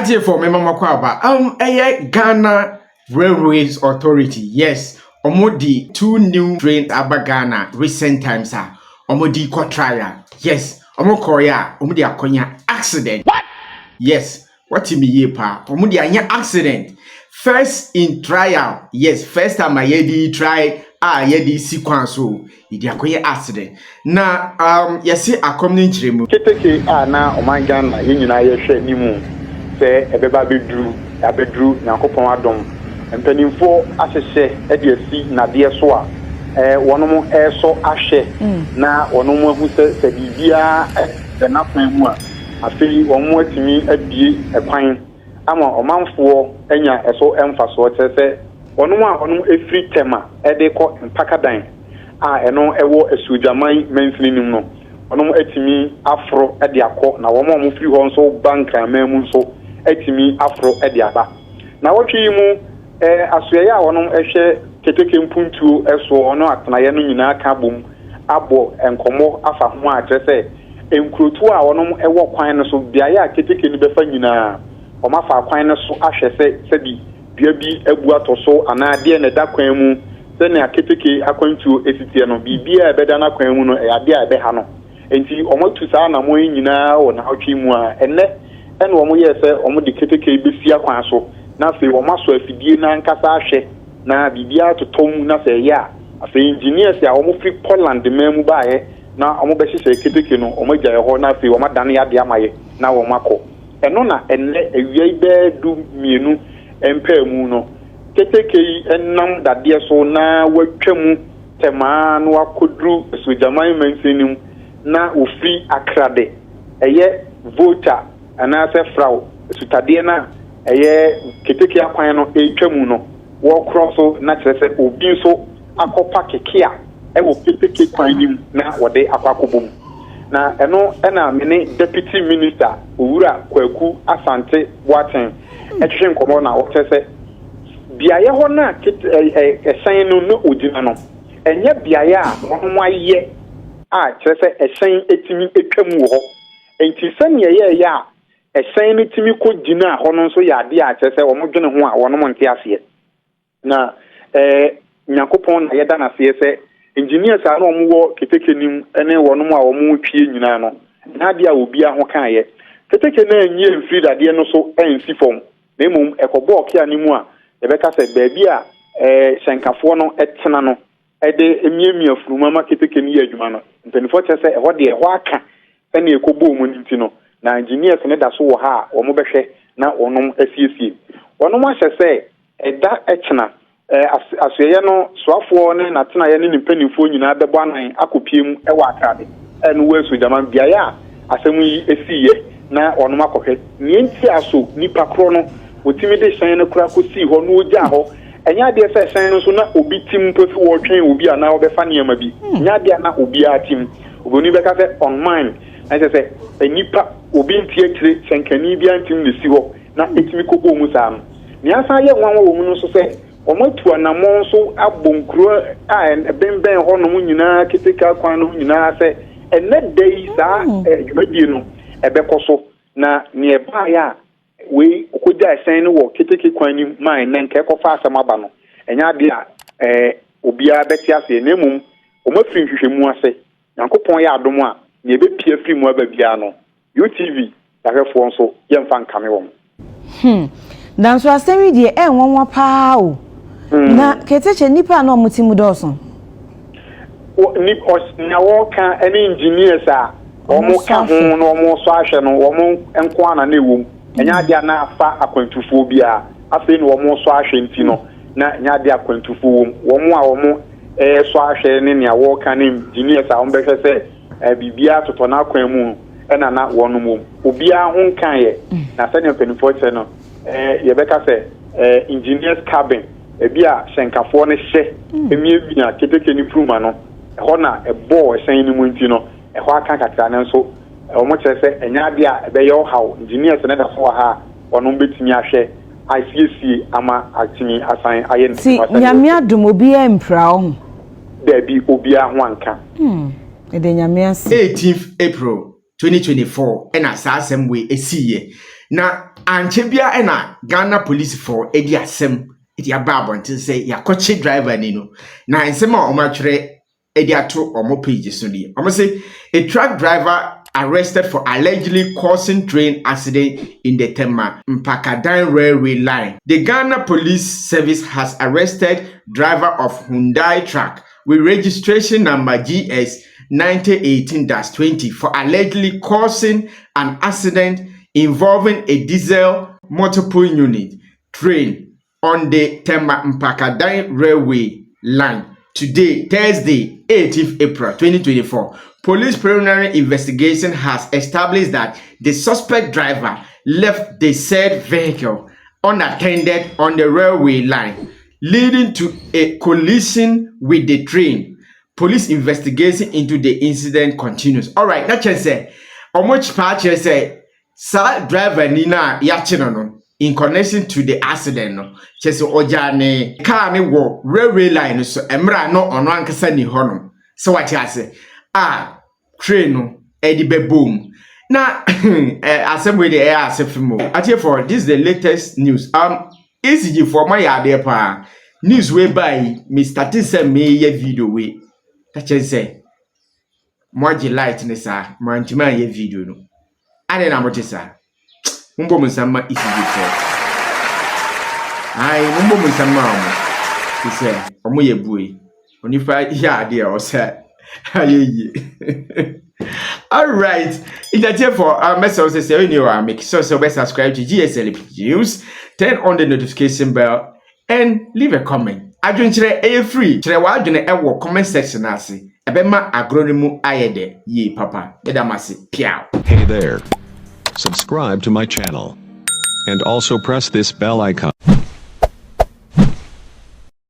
Aje for me mama kwaba. Ghana Railways Authority. Yes. Omodi 2 new trains aba Ghana recent times are. Omodi ko trial. Yes. Omo koya. Omodi akonya accident. What? Yes. What me ye pa? Omodi anya accident. First in trial. Yes. First time I yedi try. Yedi sequence so. Idi akonya accident. Na yesi akomni nchiremu. Keteke na omangana yenyina yehwe nimu. Se ebeba bedru Nyankopon adom. Mpanimfo ahyehyɛ de asi nadeɛ so a wɔnom ɛso ahye na wɔnom ahu sɛ bibia na kwan mu a afei wɔn atumi abie kwan ama ɔmanfoɔ anya ɛso ɛmfasoɔ kyerɛ sɛ wɔnom efiri Tema de kɔ Mpakadan a ɛno ɛwɔ asuogyaman manfininim no wɔnom atumi aforo de akɔ na wɔn firi hɔ nso bankraman mu nso atumi aforo de aba na wɔtwe yi mu asuya a wonom ehwe keteke mpuntuo eso ono atenaye no nyina ka bom abo enkomo afa ho a kyerɛ enkrotu a wonom ewo kwan no so biaye a keteke ni befa nyina o mafa kwan no so ahwɛ sɛ bi dua bi abu atoso ana de na da kwan mu sɛ na keteke akwantuo esitie no bibia ebeda na kwan mu no ade a ebeha no enti omotu saa na mo nyina wo na hotwe mu a enne omo yɛ sɛ omo de keteke besi akwan so na fe wo maso afidie na nkasa ahwe na bibia totom na fe ya afi engineers ya wo free Poland memu baaye na wo be hyehyɛ keteke no wo magya ho na fe wo madane ya de amaye na wo makɔ ɛno na ɛnɛ awiai bɛ du mienu empemu no keteke yi enam dadeɛ so na watwamu Tema no akodru sojaman mansinim na ofri akrade ɛyɛ voter anase frau sutadeɛ na keteke akwan no etwamu no wo cross na kyerɛ obi nso akɔpa keke a ɛwɔ keteke kwan nim na wɔde akɔakɔbom na ɛno ɛna mene deputy minister owura Kwaku Asante Boaten ɛhwehwɛ nkɔmɔ na wɔkyerɛ sɛ biaye hɔ na ɛhyɛn no no ogyina no ɛnyɛ biaye a wɔn ayɛ a kyerɛ sɛ ɛhyɛn etimi etwamu wɔ hɔ enti sɛnea yɛyɛ a ɛhyɛn no timi kɔ gyina hɔ no nso yɛ ade a kyerɛ sɛ wɔn dwene ho a wɔn nte aseɛ na Nyankopɔn na yɛda n'aseɛ sɛ engineers a na wɔn wɔ keteke nim ne wɔn a wɔn twie nyinaa no na ade a obi ho kaayɛ keteke na enyi mfiri dadeɛ no so ɛnsi fam na mmom ɛkɔbɔ ɔkea ne mu a yɛbɛka sɛ baabi a hyɛnkafoɔ no ɛtena no ɛde emiemia furuma ma keteke no yɛ adwuma no mpanimfoɔ kyerɛ sɛ ɛhɔ deɛ ɛhɔ aka ɛna ɛkɔbɔ mu nti no na engineers ne da so wɔ ha a wɔn bɛhwɛ na wɔn asiesie wɔn ahyɛ sɛ ɛda ɛkyena asoyɛ no soafoɔ ne natenaeɛ ne mpanimfoɔ nyinaa bɛbɔ anan akɔpie mu ɛwɔ akrade ɛno wɔ asogyaman biaye a asɛm yi esiiɛ na wɔn akɔhwɛ nea nti aso nipa korɔ no wɔtumi de hyɛn no kora kɔsii hɔ no ogya hɔ ɛnyɛ adeɛ sɛ hyɛn no so na obi tim pɛfi wɔtwɛn obi a na wɔbɛfa nneɛma bi nyɛ adeɛ na obiara tim oboni bɛka sɛ on mine na kyerɛ sɛ nipa obi ntie akyire hyɛnkani bi antim ne si hɔ na etimi kɔbɔ mu saa no nea san yɛ nwanwa wɔ mu no so sɛ ɔmatu anamɔ nso abɔ nkuro a bɛnbɛn hɔ nom nyinaa keteka kwan no nyinaa sɛ ɛnɛ da yi saa dwumadie no ɛbɛkɔ so na nea ɛbaeɛ a wei ɔkɔgya ɛhyɛn no wɔ keteke kwan no man na nka ɛkɔfa asɛm aba no ɛnyɛ adeɛ a obiara bɛte aseɛ na mmom ɔmafiri nhwehwɛmu ase Nyankopɔn yɛ adom a nea ɛbɛpia firi mu aba biara no UTV yɛhwɛfoɔ nso yɛmfa nkame wɔn danso asɛm yi deɛ ɛnwanwa paa o na keteke nipa na ɔmo ti mu dɔɔso na wɔka ɛne engineers a ɔmo ka ho na ɔmo so ahwɛ no ɔmo nko ana na ewom ɛnyɛ adeɛ na afa akwantufoɔ bi a afei na ɔmo so ahwɛ nti no na ɛnyɛ adeɛ akwantufoɔ wɔn a ɔmo so ahwɛ ne nea wɔka ne engineers a ɔmo bɛhwɛ sɛ bibia totɔ na akwan mu ɛna na wɔn mu obiara ho nkan yɛ na sɛnea mpanimfoɔ kyerɛ no yɛbɛka sɛ engineers cabin ebi a hyɛnkafoɔ no hyɛ emiebia keteke ne pruma no ɛhɔ na ɛbɔɔ ɛhyɛn no mu nti no ɛhɔ aka kakra ne nso wɔn kyerɛ sɛ ɛnyɛ adeɛ a ɛbɛyɛ ɔhaw engineers ne da so wɔ ha wɔn bɛtumi ahwɛ asiesie ama atumi asan ayɛ ne ti nyame adom obiara mpra ho daabi obiara ho anka ɛde nyame ase 18th April 2024 ɛna saa asɛm wei esiye na anchebia ena Ghana police for edi asem edi ababo nti say yakoche driver ni no na nsem a omatwere edi ato omo page so ni omo say a truck driver arrested for allegedly causing train accident in the Tema-Mpakadan railway line. The Ghana Police Service has arrested driver of Hyundai truck with registration number GS 9018-20 for allegedly causing an accident involving a diesel multiple unit train on the Tema-Mpakadan railway line. Today, Thursday, 18th April 2024, police preliminary investigation has established that the suspect driver left the said vehicle unattended on the railway line, leading to a collision with the train. Police investigation into the incident continues. All right, that just say, how much part you say, sir driver Nina Yachino in connection to the accident no chese ojane car ne wo railway line so emra no ono ankasa ni hono so what you say train no edi be boom na assembly the air asefimo atie for this is the latest news ECG for my yade pa news way by Mr. Tise me ye video we that say moji light ne sa mantima ye video no ade na motisa Mumbo Musama is before. I Mumbo Musama. He said, Omoye boy. When you find here, dear, or say, all right. In that for our message, say, you are make sure to subscribe to GSL News, turn on the notification bell, and leave a comment. I don't share free. Share what you know comment section. I see. Ebema agronomu ayede ye papa. Edamasi piao. Hey there. Subscribe to my channel and also press this bell icon.